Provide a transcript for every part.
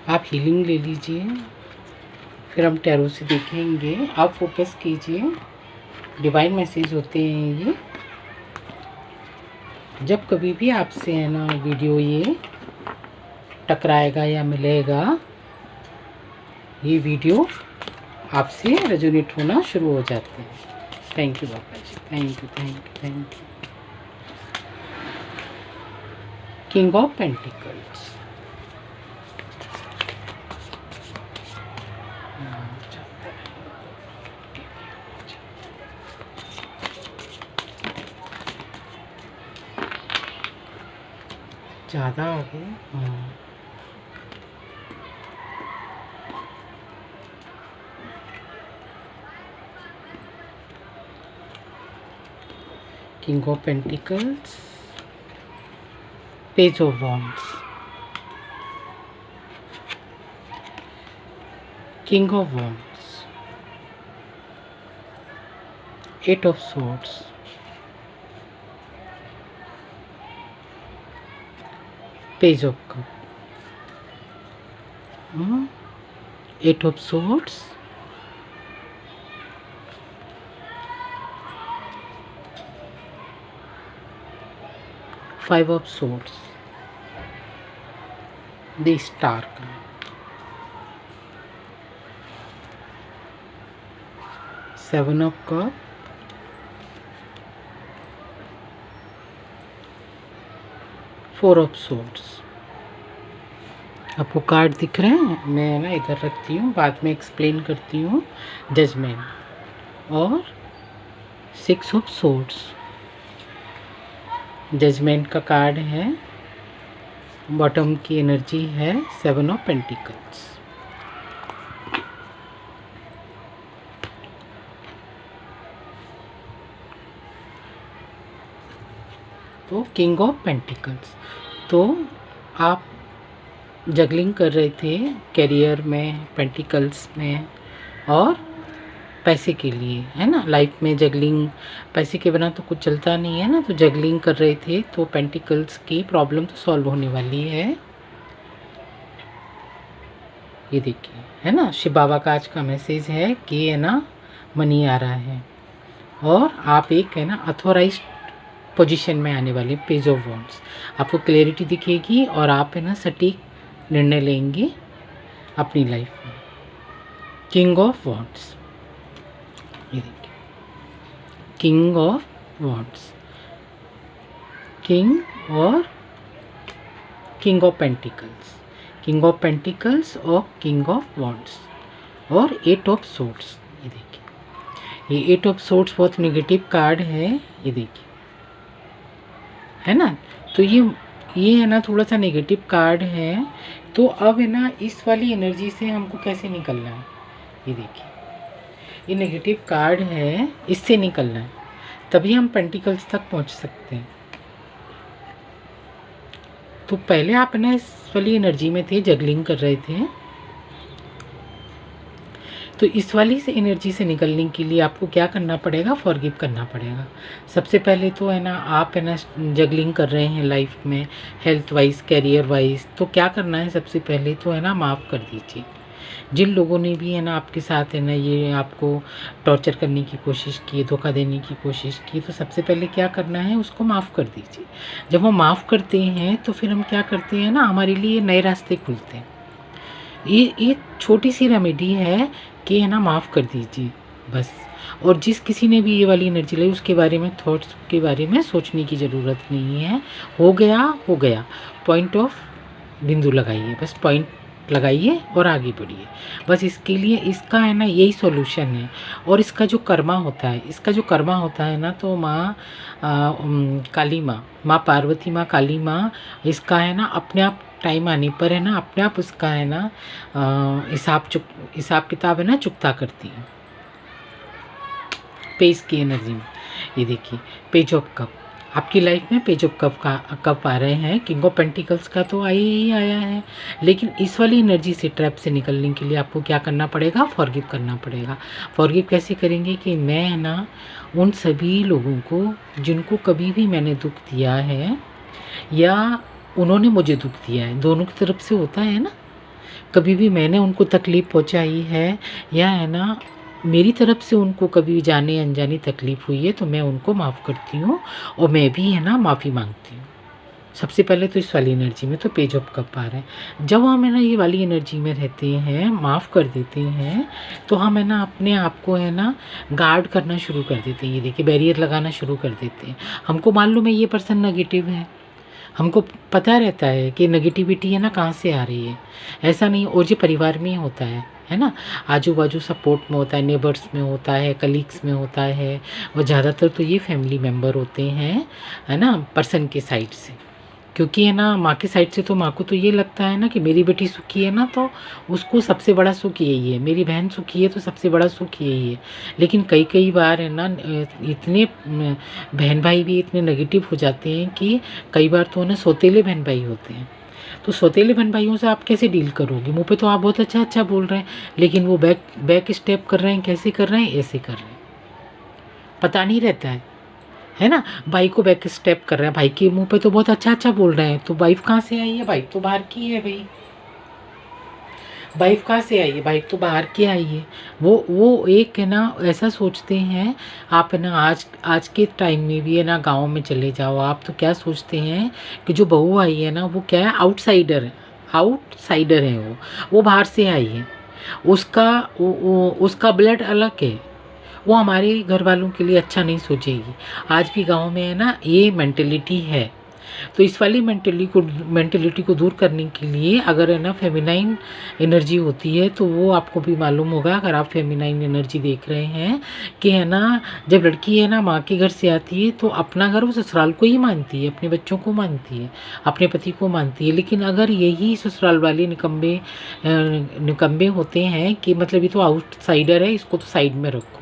आप हीलिंग ले लीजिए, फिर हम टैरो से देखेंगे। आप फोकस कीजिए, डिवाइन मैसेज होते हैं ये। जब कभी भी आपसे है ना वीडियो ये टकराएगा या मिलेगा, ये वीडियो आपसे रेजोनेट होना शुरू हो जाते हैं। Thank you Baba ji, thank you thank you thank you. King of pentacles, ज़्यादा आ गए। King of pentacles, page of wands, king of wands, eight of swords, page of cup, eight of swords, five of swords, the star card, seven of cup, four of swords. आपको card दिख रहे हैं? मैं ना इधर रखती हूँ, बाद में एक्सप्लेन करती हूँ। जजमेंट और सिक्स ऑफ सॉर्ड्स। जजमेंट का कार्ड है, बॉटम की एनर्जी है सेवन ऑफ पेंटिकल्स। तो किंग ऑफ पेंटिकल्स, तो आप जगलिंग कर रहे थे करियर में, पेंटिकल्स में और पैसे के लिए, है ना। लाइफ में जगलिंग, पैसे के बिना तो कुछ चलता नहीं है ना। तो जगलिंग कर रहे थे, तो पेंटिकल्स की प्रॉब्लम तो सॉल्व होने वाली है। ये देखिए, है ना, शिव बाबा का आज का मैसेज है कि है ना मनी आ रहा है और आप एक है ना अथॉराइज्ड पोजीशन में आने वाले। पेज ऑफ वॉन्ड्स, आपको क्लैरिटी दिखेगी और आप है ना सटीक निर्णय लेंगे अपनी लाइफ में। किंग ऑफ वॉन्ड्स, ये देखिए, किंग ऑफ वॉन्ड्स, किंग और king of pentacles, king of pentacles और किंग ऑफ वॉन्ड्स और एट ऑफ सोर्ड्स। ये देखिए, ये एट ऑफ सोर्ड्स बहुत नेगेटिव कार्ड है, ये देखिए, है ना। तो ये है ना थोड़ा सा नेगेटिव कार्ड है। तो अब है ना इस वाली एनर्जी से हमको कैसे निकलना है? ये देखिए, ये नेगेटिव कार्ड है, इससे निकलना है, तभी हम पेंटिकल्स तक पहुंच सकते हैं। तो पहले आप ना इस वाली एनर्जी में थे, जगलिंग कर रहे थे, तो इस वाली से एनर्जी से निकलने के लिए आपको क्या करना पड़ेगा? फॉरगिव करना पड़ेगा। सबसे पहले तो है ना, आप है ना जगलिंग कर रहे हैं लाइफ में, हेल्थ वाइज, कैरियर वाइज, तो क्या करना है? सबसे पहले तो है ना माफ़ कर दीजिए। जिन लोगों ने भी है ना आपके साथ है ना ये आपको टॉर्चर करने की कोशिश की, धोखा देने की कोशिश की, तो सबसे पहले क्या करना है? उसको माफ़ कर दीजिए। जब हम माफ़ करते हैं तो फिर हम क्या करते हैं ना, हमारे लिए नए रास्ते खुलते हैं। ये एक छोटी सी रेमेडी है कि है ना माफ़ कर दीजिए बस। और जिस किसी ने भी ये वाली एनर्जी लाई, उसके बारे में, थॉट्स के बारे में सोचने की ज़रूरत नहीं है। हो गया हो गया, पॉइंट ऑफ बिंदु लगाइए, बस पॉइंट लगाइए और आगे बढ़िए। बस इसके लिए इसका है ना यही सॉल्यूशन है। और इसका जो कर्मा होता है, इसका जो कर्मा होता है ना, तो माँ काली माँ पार्वती, माँ काली माँ, इसका है ना अपने आप टाइम आने पर है ना अपने आप उसका है ना हिसाब किताब है ना चुकता करती है। पेज की एनर्जी में ये देखिए, पेज ऑफ कप, आपकी लाइफ में पेज ऑफ कप आ रहे हैं। किंग ऑफ पेंटिकल्स का तो ही आया है, लेकिन इस वाली एनर्जी से, ट्रैप से निकलने के लिए आपको क्या करना पड़ेगा? फॉरगिव करना पड़ेगा। फॉरगिव कैसे करेंगे? कि मैं है ना उन सभी लोगों को जिनको कभी भी मैंने दुख दिया है या उन्होंने मुझे दुख दिया है, दोनों की तरफ से होता है ना, कभी भी मैंने उनको तकलीफ़ पहुंचाई है या है ना मेरी तरफ से उनको कभी जाने अनजानी तकलीफ़ हुई है तो मैं उनको माफ़ करती हूँ और मैं भी है ना माफ़ी मांगती हूँ। सबसे पहले तो इस वाली एनर्जी में तो पेज ऑफ कप आ रहा है। जब हम है ना ये वाली एनर्जी में रहते हैं, माफ़ कर देते हैं, तो हम है ना अपने आप को है ना गार्ड करना शुरू कर देते हैं। ये देखिए बैरियर लगाना शुरू कर देते हैं। हमको मालूम है ये पर्सन नेगेटिव है, हमको पता रहता है कि नेगेटिविटी है ना कहाँ से आ रही है। ऐसा नहीं, और ये परिवार में ही होता है ना, आजू बाजू सपोर्ट में होता है, नेबर्स में होता है, कलीग्स में होता है, और ज़्यादातर तो ये फैमिली मेम्बर होते हैं है ना पर्सन के साइड से। क्योंकि है ना माँ की साइड से तो माँ को तो ये लगता है ना कि मेरी बेटी सुखी है ना तो उसको सबसे बड़ा सुख यही है, मेरी बहन सुखी है तो सबसे बड़ा सुख यही है। लेकिन कई कई बार है ना इतने बहन भाई भी इतने नेगेटिव हो जाते हैं कि कई बार तो ना सौतेले बहन भाई होते हैं। तो सौतेले बहन भाइयों से आप कैसे डील करोगे? मुँह पे तो आप बहुत अच्छा अच्छा बोल रहे हैं, लेकिन वो बैक स्टेप कर रहे हैं। कैसे कर रहे हैं? ऐसे कर रहे हैं, पता नहीं रहता है ना। भाई को बैक स्टेप कर रहे हैं, भाई के मुंह पे तो बहुत अच्छा अच्छा बोल रहे हैं, तो वाइफ कहाँ से आई है? वाइफ तो बाहर की है भाई, वाइफ कहाँ से आई है? वाइफ तो बाहर की आई है। वो एक है ना ऐसा सोचते हैं। आप है ना आज के टाइम में भी है ना गाँव में चले जाओ आप, तो क्या सोचते हैं कि जो बहू आई है ना वो क्या है? आउटसाइडर है, आउटसाइडर है वो बाहर से आई है। उसका उसका ब्लड अलग है, वो हमारे घर वालों के लिए अच्छा नहीं सोचेगी। आज भी गाँव में है ना ये मेंटेलिटी है। तो इस वाली मेंटेलिटी को दूर करने के लिए अगर है ना फेमिनाइन एनर्जी होती है तो वो आपको भी मालूम होगा। अगर आप फेमिनाइन एनर्जी देख रहे हैं कि है ना जब लड़की है ना माँ के घर से आती है तो अपना घर वो ससुराल को ही मानती है, अपने बच्चों को मानती है, अपने पति को मानती है। लेकिन अगर यही ससुराल वाले निकम्बे होते हैं कि मतलब ये तो आउटसाइडर है, इसको तो साइड में रखो,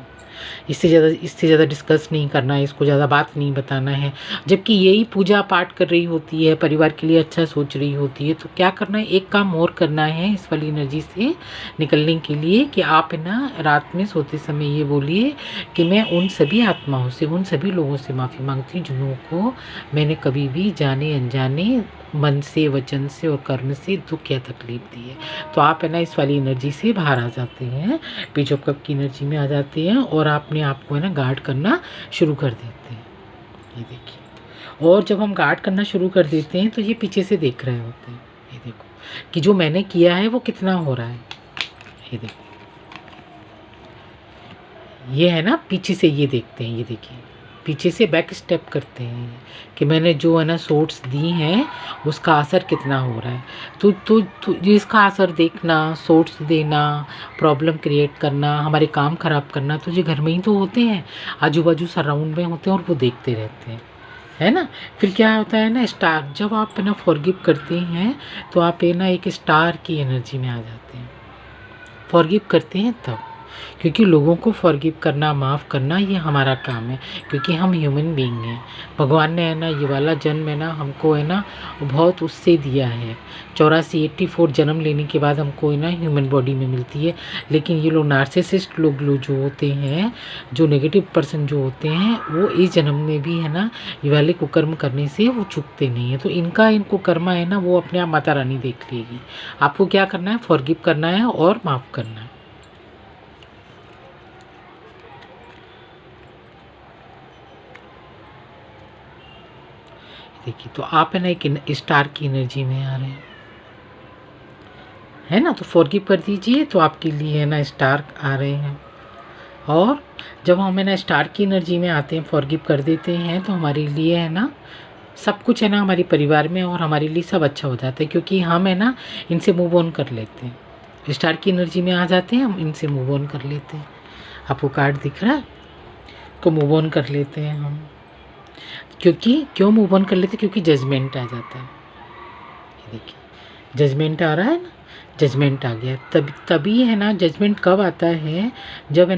इससे ज़्यादा डिस्कस नहीं करना है, इसको ज़्यादा बात नहीं बताना है, जबकि यही पूजा पाठ कर रही होती है, परिवार के लिए अच्छा सोच रही होती है, तो क्या करना है? एक काम और करना है इस वाली एनर्जी से निकलने के लिए कि आप ना रात में सोते समय ये बोलिए कि मैं उन सभी आत्माओं से, उन सभी लोगों से माफ़ी मांगती हूँ जिनको मैंने कभी भी जाने अनजाने मन से, वचन से और कर्म से दुख या तकलीफ दी है। तो आप है ना इस वाली एनर्जी से बाहर आ जाते हैं, पेज ऑफ कप की एनर्जी में आ जाते हैं और अपने आप को है ना गार्ड करना शुरू कर देते हैं। ये देखिए, और जब हम गार्ड करना शुरू कर देते हैं तो ये पीछे से देख रहे होते हैं। ये देखो कि जो मैंने किया है वो कितना हो रहा है। ये देखो, ये है ना पीछे से ये देखते हैं। ये देखिए पीछे से बैक स्टेप करते हैं कि मैंने जो है ना सोर्स दी हैं उसका असर कितना हो रहा है। तो इसका असर देखना, सोर्स देना, प्रॉब्लम क्रिएट करना, हमारे काम ख़राब करना, तो ये घर में ही तो होते हैं, आजू बाजू सराउंड में होते हैं और वो देखते रहते हैं, है ना। फिर क्या होता है ना स्टार, जब आप है ना फॉरगिव करते हैं तो आप है ना एक स्टार की एनर्जी में आ जाते हैं। फॉरगिव करते हैं तब, क्योंकि लोगों को फॉरगिव करना, माफ़ करना ये हमारा काम है, क्योंकि हम ह्यूमन बीइंग हैं। भगवान ने है ना ये वाला जन्म है ना हमको है ना बहुत उससे दिया है। 84 जन्म लेने के बाद हमको है ना ह्यूमन बॉडी में मिलती है। लेकिन ये लोग नार्सिसिस्ट लोग जो होते हैं, जो नेगेटिव पर्सन जो होते हैं, वो इस जन्म में भी है ना ये वाले कुकर्म करने से वो चूकते नहीं है। तो इनको कर्मा है ना वो अपने आप माता रानी देख लेगी। आपको क्या करना है? फॉरगिव करना है और माफ़ करना है। देखिए, तो आप है ना एक स्टार की एनर्जी में आ रहे हैं, है ना। तो फॉरगिव कर दीजिए तो आपके लिए है ना स्टार आ रहे हैं। और जब हम है ना स्टार की एनर्जी में आते हैं, फॉरगिव कर देते हैं, तो हमारे लिए है ना सब कुछ है ना हमारे परिवार में और हमारे लिए सब अच्छा हो जाता है, क्योंकि हम है ना इनसे मूव ऑन कर लेते हैं। स्टार की एनर्जी में आ जाते हैं, हम इनसे मूव ऑन कर लेते हैं। आपको कार्ड दिख रहा है? को मूव ऑन कर लेते हैं हम। क्यों मूव ऑन कर लेते हैं? क्योंकि जजमेंट आ जाता है। ये देखिए जजमेंट आ रहा है ना, जजमेंट आ गया। तभी है ना जजमेंट कब आता है? जब है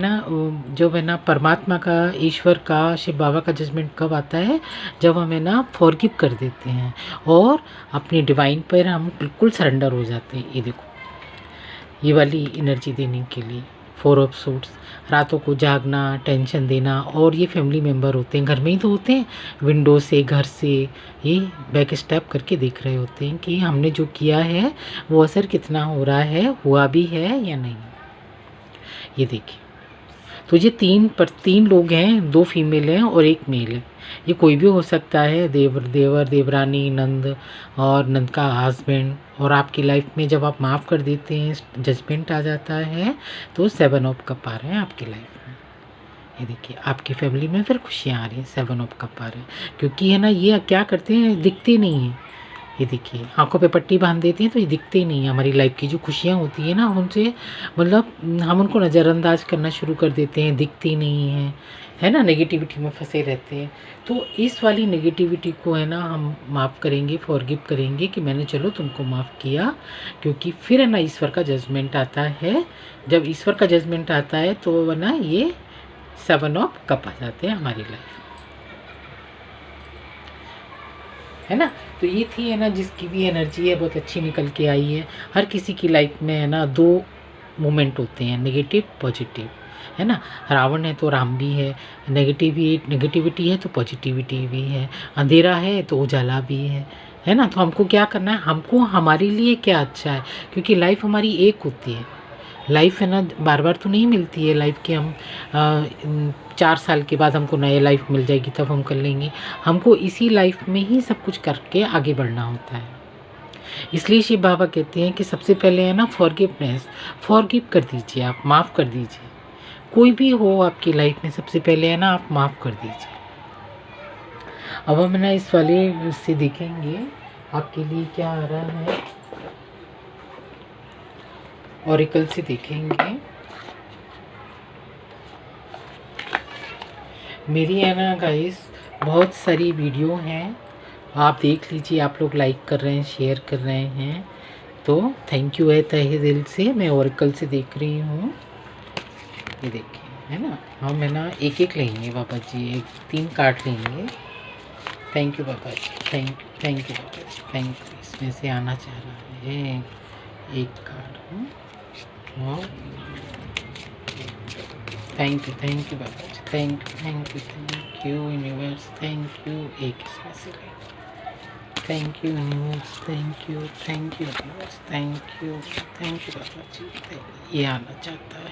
ना परमात्मा का, ईश्वर का, शिव बाबा का जजमेंट कब आता है? जब हम है ना फॉरगिव कर देते हैं और अपनी डिवाइन पर हम बिल्कुल सरेंडर हो जाते हैं। ये देखो ये वाली एनर्जी देने के लिए 4 ऑफ सूट्स, रातों को जागना, टेंशन देना, और ये फैमिली मेम्बर होते हैं, घर में ही तो होते हैं, विंडो से, घर से ये बैक स्टेप करके देख रहे होते हैं कि हमने जो किया है वो असर कितना हो रहा है, हुआ भी है या नहीं। ये देखिए, तो ये तीन लोग हैं, 2 फीमेल हैं और 1 मेल है। ये कोई भी हो सकता है, देवर, देवरानी, नंद और नंद का हस्बैंड। और आपकी लाइफ में जब आप माफ़ कर देते हैं, जजमेंट आ जाता है, तो 7 ऑफ कप आ रहे हैं आपकी लाइफ में। ये देखिए, आपकी फैमिली में फिर खुशियाँ आ रही हैं, 7 ऑफ कप आ रहे हैं, क्योंकि है ना, ये क्या करते हैं, दिखते नहीं हैं। ये देखिए, आँखों पे पट्टी बांध देती हैं तो ये दिखते ही नहीं है। हमारी लाइफ की जो खुशियाँ होती है ना, उनसे मतलब हम उनको नज़रअंदाज करना शुरू कर देते हैं, दिखती नहीं हैं, है ना, नेगेटिविटी में फंसे रहते हैं। तो इस वाली नेगेटिविटी को है ना हम माफ़ करेंगे, फॉरगिव करेंगे कि मैंने चलो तुमको माफ़ किया, क्योंकि फिर है ना ईश्वर का जजमेंट आता है। जब ईश्वर का जजमेंट आता है तो है ना ये 7 ऑफ कप आ जाते हैं हमारी लाइफ, है ना। तो ये थी है ना, जिसकी भी एनर्जी है बहुत अच्छी निकल के आई है। हर किसी की लाइफ में है ना 2 मोमेंट होते हैं, नेगेटिव पॉजिटिव, है ना। रावण है तो राम भी है, नेगेटिविटी है तो पॉजिटिविटी भी है, अंधेरा है तो उजाला भी है ना। तो हमको क्या करना है, हमको हमारे लिए क्या अच्छा है, क्योंकि लाइफ हमारी एक होती है। लाइफ है ना बार बार तो नहीं मिलती है लाइफ की। हम 4 साल के बाद हमको नई लाइफ मिल जाएगी तब हम कर लेंगे। हमको इसी लाइफ में ही सब कुछ करके आगे बढ़ना होता है। इसलिए शिव बाबा कहते हैं कि सबसे पहले है ना फॉरगिव कर दीजिए, आप माफ़ कर दीजिए। कोई भी हो आपकी लाइफ में, सबसे पहले है ना आप माफ़ कर दीजिए। अब हम ना इस वाले से देखेंगे आपके लिए क्या आ रहा है, ऑरिकल से देखेंगे। मेरी है ना गाइस बहुत सारी वीडियो हैं, आप देख लीजिए। आप लोग लाइक कर रहे हैं, शेयर कर रहे हैं, तो थैंक यू है तहे दिल से। मैं ऑरिकल से देख रही हूँ, ये देखिए, है ना। हम है ना एक लेंगे बाबा जी, 3 कार्ड लेंगे। Thank you Baba ji, thank you Baba ji, thank you. इसमें से आना चाह रहा है 1 card. Thank you Baba ji, thank you universe, thank you. एक इसमें से thank you universe, thank you universe, thank you बाबा जी। ये आना चाहता है।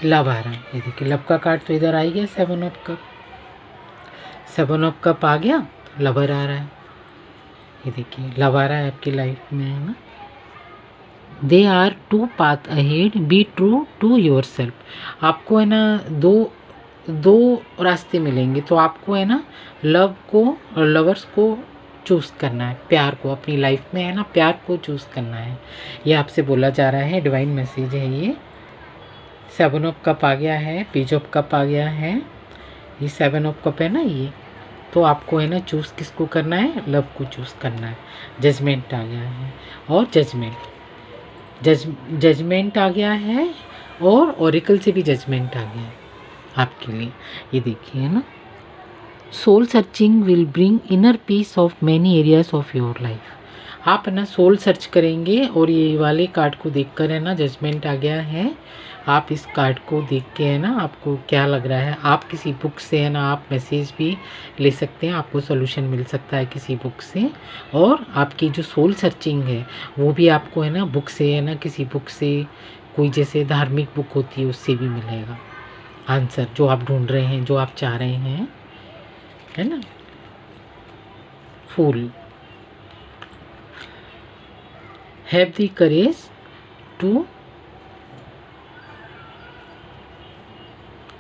लव आ रहा है, ये देखिए, लव का कार्ड तो इधर आ ही गया, 7 ऑफ कप आ गया, लवर आ रहा है। ये देखिए, लव आ रहा है आपकी लाइफ में, है ना। They are 2 path ahead, be true to yourself. आपको है ना दो रास्ते मिलेंगे, तो आपको है ना लव को और लवर्स को चूज़ करना है, प्यार को अपनी लाइफ में है ना, प्यार को चूज़ करना है। ये आपसे बोला जा रहा है, डिवाइन मैसेज है ये। 7 ऑफ कप आ गया है, पेज ऑफ कप आ गया है, ये 7 ऑफ कप है ना ये। तो आपको है ना चूज़ किसको करना है, लव को चूज़ करना है। जजमेंट आ गया है, और जजमेंट आ गया है, और ऑरिकल से भी जजमेंट आ गया है आपके लिए। ये देखिए, है ना, soul searching will bring inner peace of many areas of your life. आप है ना सोल सर्च करेंगे, और ये वाले कार्ड को देखकर है ना जजमेंट आ गया है। आप इस कार्ड को देख के है ना आपको क्या लग रहा है, आप किसी बुक से है ना आप मैसेज भी ले सकते हैं, आपको सॉल्यूशन मिल सकता है किसी बुक से। और आपकी जो सोल सर्चिंग है वो भी आपको है ना बुक से, है ना किसी बुक से, कोई जैसे धार्मिक बुक होती है उससे भी मिलेगा आंसर, जो आप ढूंढ रहे हैं, जो आप चाह रहे हैं, है ना। Fool, have the courage to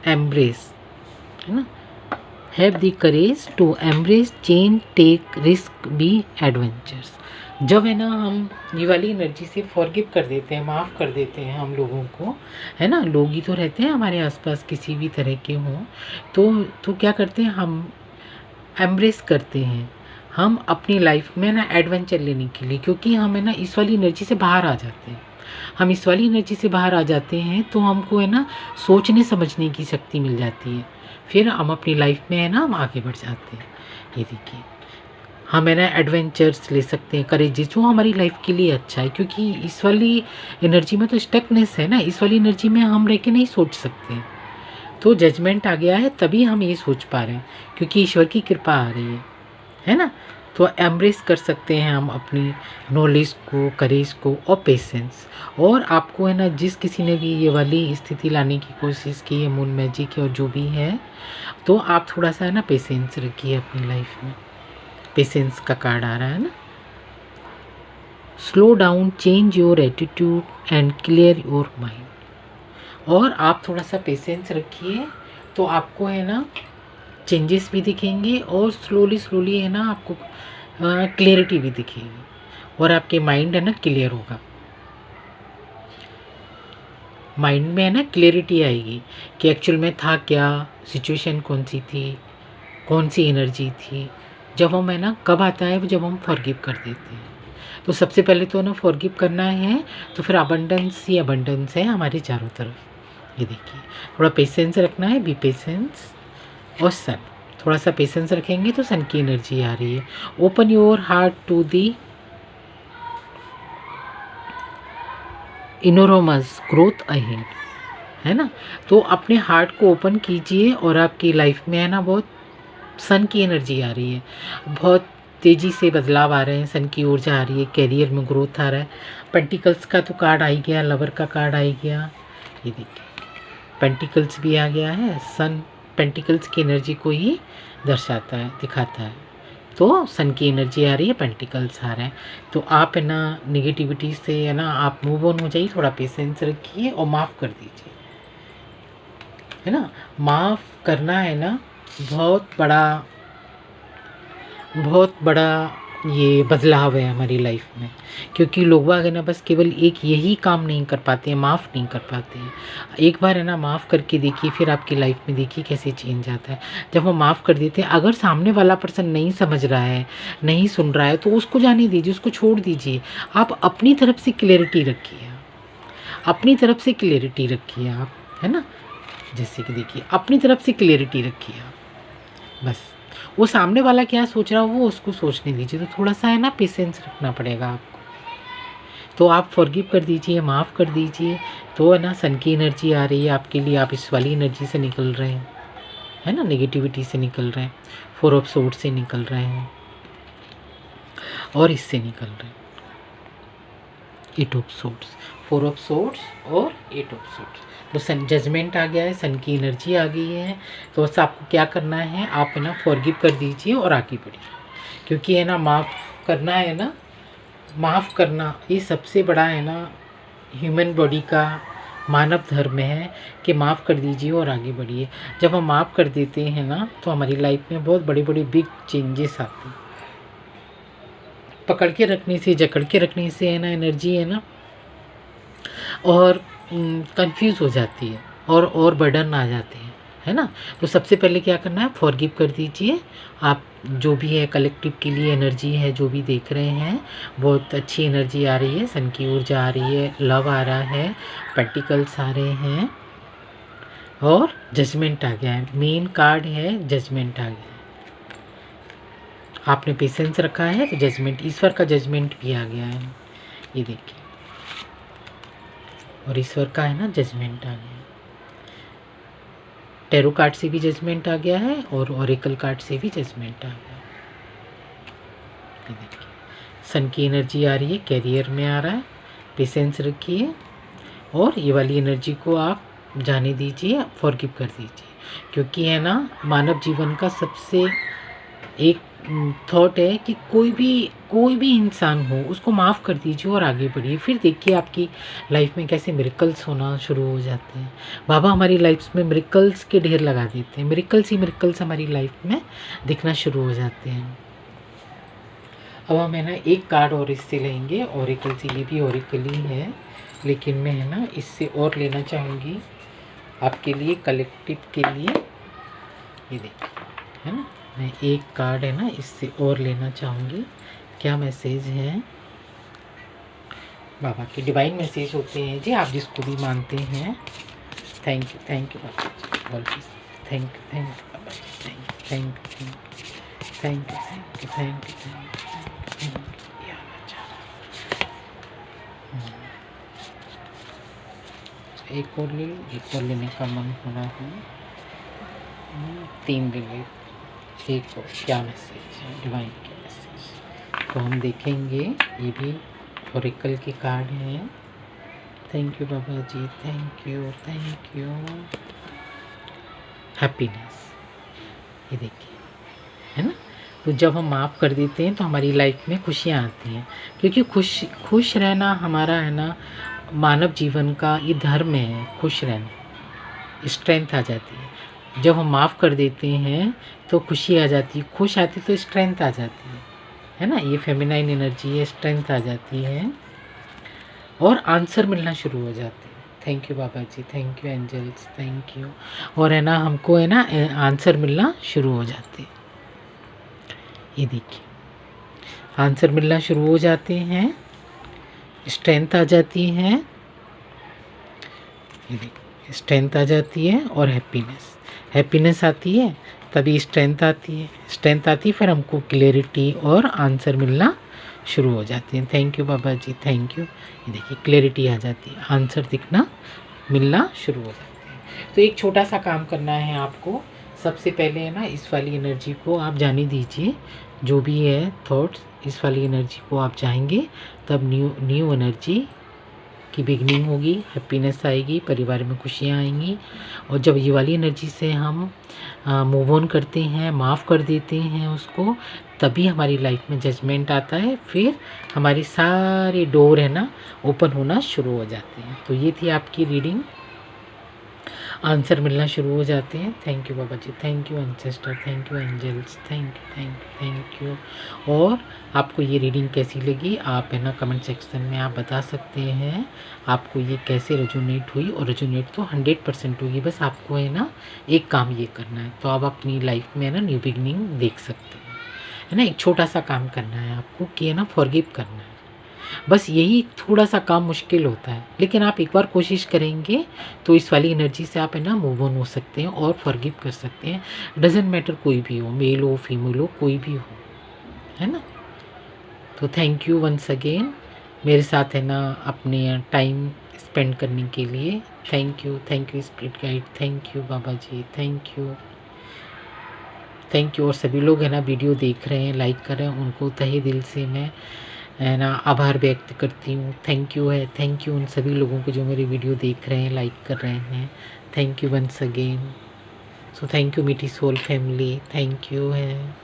embrace, है ना, have the courage to embrace change, take risk, be adventures. जब है ना हम ये वाली एनर्जी से फॉरगिव कर देते हैं, माफ़ कर देते हैं हम लोगों को, है ना, लोग ही तो रहते हैं हमारे आसपास किसी भी तरह के हों, तो क्या करते हैं हम, एम्ब्रेस करते हैं, हम अपनी लाइफ में ना एडवेंचर लेने के लिए, क्योंकि हम है ना इस वाली एनर्जी से बाहर आ जाते हैं। हम इस वाली एनर्जी से बाहर आ जाते हैं तो हमको है ना सोचने समझने की शक्ति मिल जाती है। फिर हम अपनी लाइफ में है ना हम आगे बढ़ जाते हैं। ये देखिए, हम है ना एडवेंचर्स ले सकते हैं, करेजेस, जो हमारी लाइफ के लिए अच्छा है, क्योंकि इस वाली एनर्जी में तो स्टकनेस है ना, इस वाली एनर्जी में हम रह के नहीं सोच सकते। तो जजमेंट आ गया है तभी हम ये सोच पा रहे हैं, क्योंकि ईश्वर की कृपा आ रही है ना। तो एम्ब्रेस कर सकते हैं हम अपनी नॉलेज को, करेज को और पेशेंस। और आपको है ना जिस किसी ने भी ये वाली स्थिति लाने की कोशिश की है, मून मैजिक और जो भी है, तो आप थोड़ा सा है ना पेशेंस रखिए अपनी लाइफ में। पेशेंस का कार्ड आ रहा है ना। Slow down, change your attitude and clear your mind. और आप थोड़ा सा पेशेंस रखिए तो आपको है ना चेंजेस भी दिखेंगे और स्लोली स्लोली है ना आपको क्लियरिटी भी दिखेगी और आपके माइंड है ना क्लियर होगा। माइंड में है ना क्लियरिटी आएगी कि एक्चुअल में था क्या, सिचुएशन कौन सी थी, कौन सी एनर्जी थी। जब हम है ना, कब आता है जब हम फॉरगिव कर देते हैं। तो सबसे पहले तो ना फॉरगिव करना है, तो फिर अबंडेंस ही अबंडेंस है हमारे चारों तरफ। ये देखिए, थोड़ा पेशेंस रखना है, बी पेशेंस। और सन, थोड़ा सा पेशेंस रखेंगे तो सन की एनर्जी आ रही है। Open your heart to the enormous growth ahead, है ना। तो अपने हार्ट को ओपन कीजिए और आपकी लाइफ में है ना बहुत सन की एनर्जी आ रही है, बहुत तेज़ी से बदलाव आ रहे हैं, सन की ऊर्जा आ रही है, कैरियर में ग्रोथ आ रहा है। पेंटिकल्स का तो कार्ड आ ही गया, लवर का कार्ड आ ही गया। ये देखिए, पेंटिकल्स भी आ गया है। सन पेंटिकल्स की एनर्जी को ही दर्शाता है, दिखाता है। तो सन की एनर्जी आ रही है, पेंटिकल्स आ रहे हैं। तो आप है ना निगेटिविटी से है ना आप मूव ऑन हो जाइए, थोड़ा पेशेंस रखिए और माफ़ कर दीजिए, है ना। माफ़ करना है ना बहुत बड़ा ये बदलाव है हमारी लाइफ में, क्योंकि लोग बाग है ना बस केवल एक यही काम नहीं कर पाते हैं, माफ़ नहीं कर पाते हैं। एक बार है ना माफ़ करके देखिए, फिर आपकी लाइफ में देखिए कैसे चेंज आता है। जब हम माफ़ कर देते हैं, अगर सामने वाला पर्सन नहीं समझ रहा है, नहीं सुन रहा है, तो उसको जाने दीजिए, उसको छोड़ दीजिए। आप अपनी तरफ से क्लियरिटी रखिए, अपनी तरफ से क्लियरिटी रखिए आप, है ना। जैसे कि देखिए, अपनी तरफ से क्लियरिटी रखिए आप, बस। वो सामने वाला क्या सोच रहा हो वो उसको सोचने दीजिए। तो थोड़ा सा है ना पेशेंस रखना पड़ेगा आपको। तो आप फॉरगिव कर दीजिए, माफ़ कर दीजिए। तो है ना सन की एनर्जी आ रही है आपके लिए, आप इस वाली एनर्जी से निकल रहे हैं, है ना, नेगेटिविटी से निकल रहे हैं, 4 ऑफ सोर्ड्स से निकल रहे हैं और इससे निकल रहे हैं 8 ऑफ सोर्ड्स, 4 ऑफ सोर्ड्स और 8 ऑफ सोर्ड्स। तो सन जजमेंट आ गया है, सन की एनर्जी आ गई है। तो बस आपको क्या करना है, आप है ना फॉरगिव कर दीजिए और आगे बढ़िए, क्योंकि है ना माफ़ करना है ना, माफ़ करना ये सबसे बड़ा है ना ह्यूमन बॉडी का मानव धर्म है कि माफ़ कर दीजिए और आगे बढ़िए। जब हम माफ़ कर देते हैं ना तो हमारी लाइफ में बहुत बड़े बड़े बिग चेंजेस आते हैं। पकड़ के रखने से, जकड़ के रखने से है ना एनर्जी है ना और कंफ्यूज हो जाती है और बर्डन आ जाते हैं, है ना। तो सबसे पहले क्या करना है, फॉरगिव कर दीजिए। आप जो भी है कलेक्टिव के लिए एनर्जी है, जो भी देख रहे हैं, बहुत अच्छी एनर्जी आ रही है, सन की ऊर्जा आ रही है, लव आ रहा है, पेंटिकल्स आ रहे हैं और जजमेंट आ गया है। मेन कार्ड है, जजमेंट आ गया है। आपने पेशेंस रखा है तो जजमेंट, ईश्वर का जजमेंट भी आ गया है, ये देखिए। और ईश्वर का है ना जजमेंट आ गया है। टैरो कार्ड से भी जजमेंट आ गया है और ओरेकल कार्ड से भी जजमेंट आ गया है। ये देखिए, सन की एनर्जी आ रही है, कैरियर में आ रहा है, पेशेंस रखिए और ये वाली एनर्जी को आप जाने दीजिए, फॉरगिव कर दीजिए। क्योंकि है ना मानव जीवन का सबसे एक थॉट है कि कोई भी इंसान हो उसको माफ़ कर दीजिए और आगे बढ़िए। फिर देखिए आपकी लाइफ में कैसे मिरेकल्स होना शुरू हो जाते हैं। बाबा हमारी लाइफ में मिरेकल्स के ढेर लगा देते हैं, मिरेकल्स ही मिरेकल्स हमारी लाइफ में दिखना शुरू हो जाते हैं। अब हम है ना एक कार्ड और इससे लेंगे, ओरेकल से, ये भी ओरेकल ही है, लेकिन मैं है ना इससे और लेना चाहूँगी आपके लिए, कलेक्टिव के लिए। ये देखिए, है ना, मैं एक कार्ड है ना इससे और लेना चाहूँगी। क्या मैसेज है बाबा के? डिवाइन मैसेज होते हैं जी, आप जिसको भी मानते हैं। थैंक यू बाबा जी, always thank you Baba ji, thank you एक और ले लो, एक और लेने का मन हो रहा है। 3 ले ले, एक और। क्या मैसेज है डिवाइन के मैसेज? तो हम देखेंगे, ये भी ओरेकल के कार्ड हैं। Thank you Baba ji, thank you. Happiness, ये देखिए, है ना। तो जब हम माफ़ कर देते हैं तो हमारी लाइफ में खुशियाँ आती हैं, क्योंकि खुश रहना हमारा है ना मानव जीवन का ये धर्म है। खुश रहना, स्ट्रेंथ आ जाती है। जब हम माफ़ कर देते हैं तो खुशी आ जाती है, खुश आती तो स्ट्रेंथ आ जाती है ना। ये फेमिनाइन एनर्जी है, स्ट्रेंथ आ जाती है और आंसर मिलना शुरू हो जाते हैं। Thank you Baba ji, thank you angels, thank you. और है ना हमको है ना आंसर मिलना शुरू हो जाते हैं। ये देखिए, आंसर मिलना शुरू हो जाते हैं, स्ट्रेंथ आ जाती है। ये देखिए, स्ट्रेंथ आ जाती है और हैप्पीनेस आती है, तभी स्ट्रेंथ आती है, फिर हमको क्लैरिटी और आंसर मिलना शुरू हो जाती है। Thank you Baba ji, thank you. ये देखिए, क्लैरिटी आ जाती है, आंसर दिखना मिलना शुरू हो जाते हैं। तो एक छोटा सा काम करना है आपको। सबसे पहले है ना इस वाली एनर्जी को आप जाने दीजिए, जो भी है थॉट्स, इस वाली एनर्जी को आप चाहेंगे, तब न्यू एनर्जी की बिगनिंग होगी, हैप्पीनेस आएगी, परिवार में खुशियाँ आएंगी। और जब ये वाली एनर्जी से हम मूव ऑन करते हैं, माफ़ कर देते हैं उसको, तभी हमारी लाइफ में जजमेंट आता है, फिर हमारे सारे डोर है ना ओपन होना शुरू हो जाते हैं। तो ये थी आपकी रीडिंग, आंसर मिलना शुरू हो जाते हैं। Thank you Baba ji, thank you ancestor, thank you angels, thank you. और आपको ये रीडिंग कैसी लगी आप है ना कमेंट सेक्शन में आप बता सकते हैं, आपको ये कैसे रेजोनेट हुई। और रेजोनेट तो 100% होगी, बस आपको है ना एक काम ये करना है, तो आप अपनी लाइफ में है ना न्यू बिगनिंग देख सकते हैं, है ना। एक छोटा सा काम करना है आपको कि है ना फॉरगिव करना है, बस यही थोड़ा सा काम मुश्किल होता है, लेकिन आप एक बार कोशिश करेंगे तो इस वाली एनर्जी से आप है ना मूव ऑन हो सकते हैं और फॉरगिव कर सकते हैं। डजेंट मैटर कोई भी हो, मेल हो फीमेल हो, कोई भी हो, है ना। तो थैंक यू वंस अगेन मेरे साथ है ना अपने टाइम स्पेंड करने के लिए। Thank you spirit guide, thank you Baba ji, thank you. और सभी लोग है ना वीडियो देख रहे हैं, लाइक कर रहे हैं, उनको तहे दिल से मैं है ना आभार व्यक्त करती हूँ। थैंक यू उन सभी लोगों को जो मेरी वीडियो देख रहे हैं, लाइक कर रहे हैं। Thank you once again. So thank you मीठी सोल फैमिली, थैंक यू है।